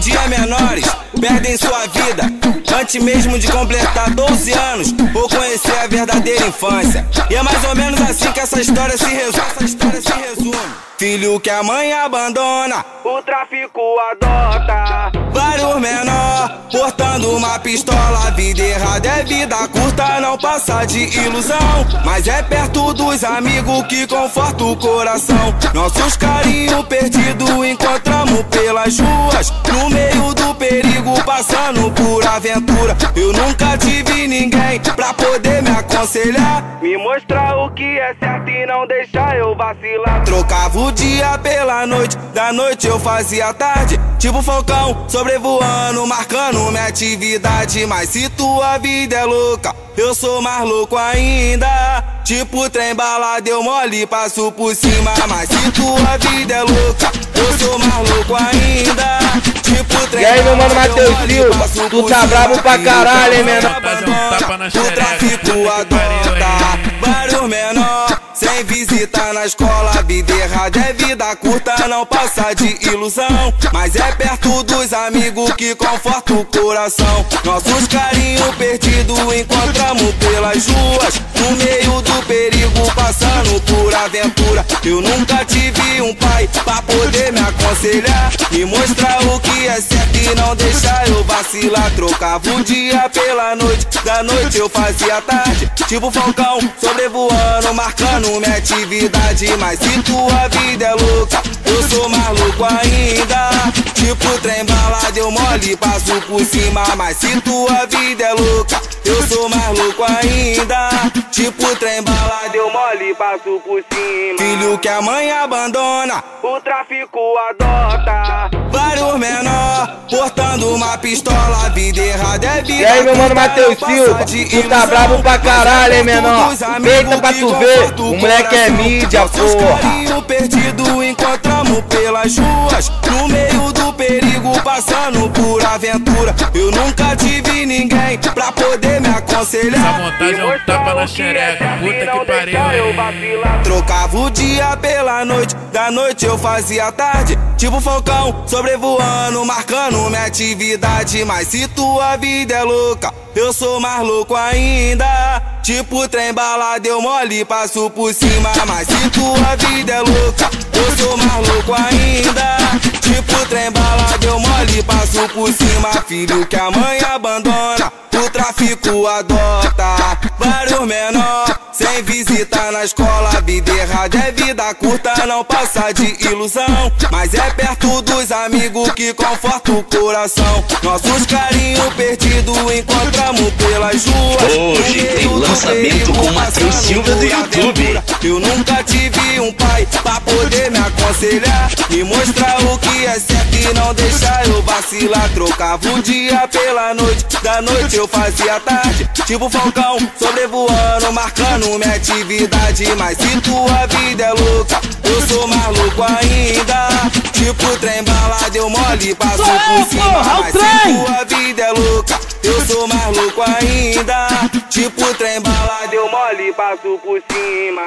em dia menores perdem sua vida antes mesmo de completar 12 anos ou conhecer a verdadeira infância. E é mais ou menos assim que essa história se resume. Filho que a mãe abandona, o tráfico adota. Vários menor portando uma pistola. A vida errada é vida curta, não passa de ilusão. Mas é perto dos amigos que conforta o coração. Nossos carinhos perdidos encontramos pelas ruas, no meio do perigo, passando por aventura. Eu nunca tive ninguém pra poder me aconselhar, me mostrar o que é certo e não deixar eu vacilar. Trocava o dia pela noite, da noite eu fazia tarde, tipo Falcão, sobrevoando, marcando minha atividade. Mas se tua vida é louca, eu sou mais louco ainda. Tipo trem balada, eu mole, passo por cima. Mas se tua vida é louca, eu sou mais louco ainda. Tipo trem balada. E aí, meu mano Matheus Silva, tu tá brabo pra caralho, hein, menor? O tráfico adota vários menor sem visita na escola. A vida errada é vida curta, não passa de ilusão. Mas é perto dos amigos que conforta o coração. Nossos carinhos perdidos encontramos pelas ruas, no meio do perigo, passando por aventura. Eu nunca tive um pai pra poder me aconselhar, me mostrar o que é certo e não deixar eu vacilar. Trocava o dia pela noite, da noite eu fazia tarde, tipo Falcão, sobrevoando, marcando minha atividade. Mas se tua vida é louca, eu sou mais louco ainda. Tipo trem balada, eu mole, passo por cima. Mas se tua vida é louca, eu sou mais louco ainda. Tipo trem balada, eu mole, passo por cima. Filho que a mãe abandona, o tráfico adota. Vários menor portando uma pistola. A vida errada é vida. E aí, meu mano Matheus Silva, tu tá brabo pra caralho, hein, menor? Feita pra tu ver, o moleque é mídia, porra. Carinho perdido encontramos pelas ruas, no meio do perigo, passando por aventura. Eu nunca tive ninguém pra poder me aconselhar. Essa montagem é um tapa na xereca, puta que pariu. Trocava o dia pela noite, da noite eu fazia tarde, tipo Falcão, sobrevoando, marcando minha atividade. Mas se tua vida é louca, eu sou mais louco ainda. Tipo trem balada, eu mole, passo por cima. Mas se tua vida é louca, eu sou mais louco ainda. Tipo trem balada, eu mole, passo por cima. Filho que a mãe abandona, o tráfico adota. Vários menor sem visita na escola. A vida errada é vida curta, não passa de ilusão. Mas é perto dos amigos que conforta o coração. Nossos carinhos perdidos encontramos pelas ruas. Hoje tem lançamento com Matheus Silva do YouTube. Eu nunca tive um pai pra poder me aconselhar, me mostrar o que é certo e não deixar eu vacilar. Trocava o dia pela noite, da noite eu fazia tarde, tipo Falcão, sobrevoando, marcando minha atividade. Mas se tua vida é louca, eu sou mais louco ainda. Tipo trem balada, eu mole, passo por cima. Mas se tua vida é louca, eu sou mais louco ainda. Tipo trem balada, eu mole, passo por cima.